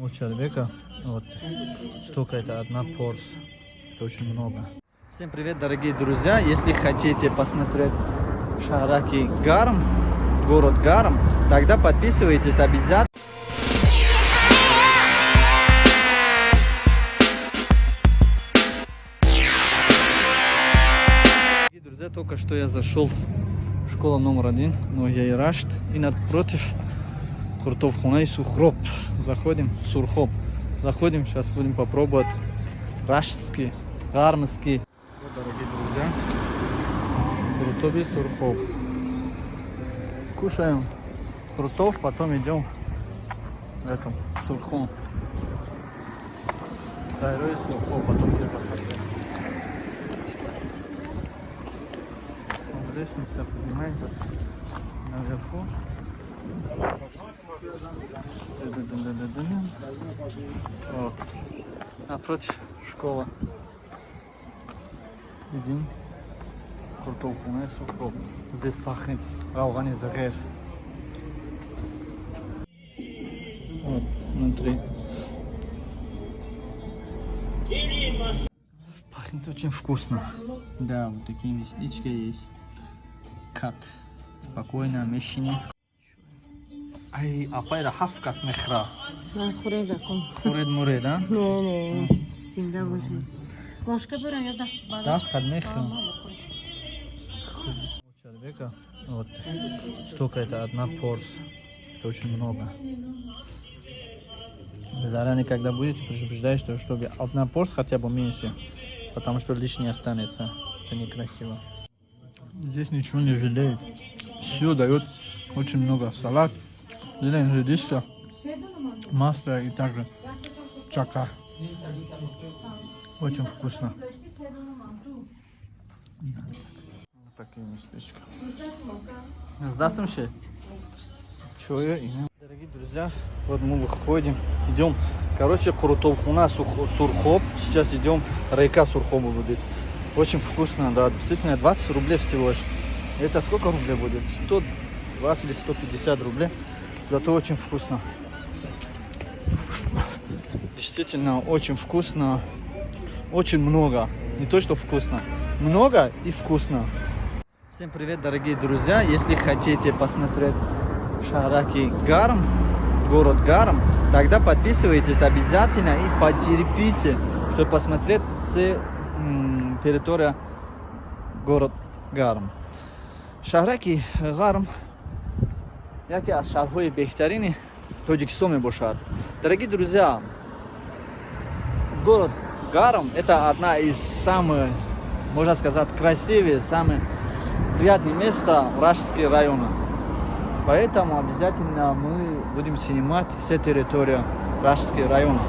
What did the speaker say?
У человека вот столько, это одна порция. Это очень много. Всем привет, дорогие друзья. Если хотите посмотреть Шахраки Гарм, город Гарм, тогда подписывайтесь обязательно. Дорогие друзья, только что я зашел в школу номер 1, но я и Рашт, и напротив Куртовхуна и Сухроб. Заходим в Сурхоб. Заходим, сейчас будем пробовать раштский, гармский. Вот, дорогие друзья, Куртов и Сурхоб. Кушаем Куртов, потом идем в этом Сурхом. Второй Сурхоб, потом идем посмотреть. Вот лестница, поднимаемся наверху. Вот. Напротив школа. Видим Куртовхуна и Сухроб. Здесь пахнет Раугани Загер. Вот, внутри. Пахнет очень вкусно. Да, вот такие местечки есть. Кат. Спокойно, мещине. Ай, апайра хавкас мехра. Хуред муред, а? Не, всегда можно. Ложка берем, я Да, скад мехра. У человека вот столько, это одна порция. Это очень много. Заранее, когда будете, предупреждаю, что чтобы одна порция хотя бы меньше, потому что лишнее останется. Это некрасиво. Здесь ничего не жалеет. Все дает очень много. Салат, зеленые редиска, масло и также чака. Очень вкусно. Вот такие местечки. Здравствуйте. Дорогие друзья, вот мы выходим, идем. Короче, Куртовхуна, Сурхоб. Сейчас идем, река Сурхоба будет. Очень вкусно, да, действительно, 20 рублей всего лишь. Это сколько рублей будет? 120 или 150 рублей. Зато очень вкусно. Действительно, очень вкусно. Очень много. Не то, что вкусно. Много и вкусно. Всем привет, дорогие друзья. Если хотите посмотреть Шахраки Гарм, город Гарм, тогда подписывайтесь обязательно и потерпите, чтобы посмотреть все территория город Гарм. Шахраки Гарм яке аз шаҳрҳои беҳтарини Тоҷикистон мебошад. Дорогие друзья, город Гарм это одна из самых, можно сказать, красивых, самых приятных мест в Раштском районе. Поэтому обязательно мы будем снимать все территории Раштского района.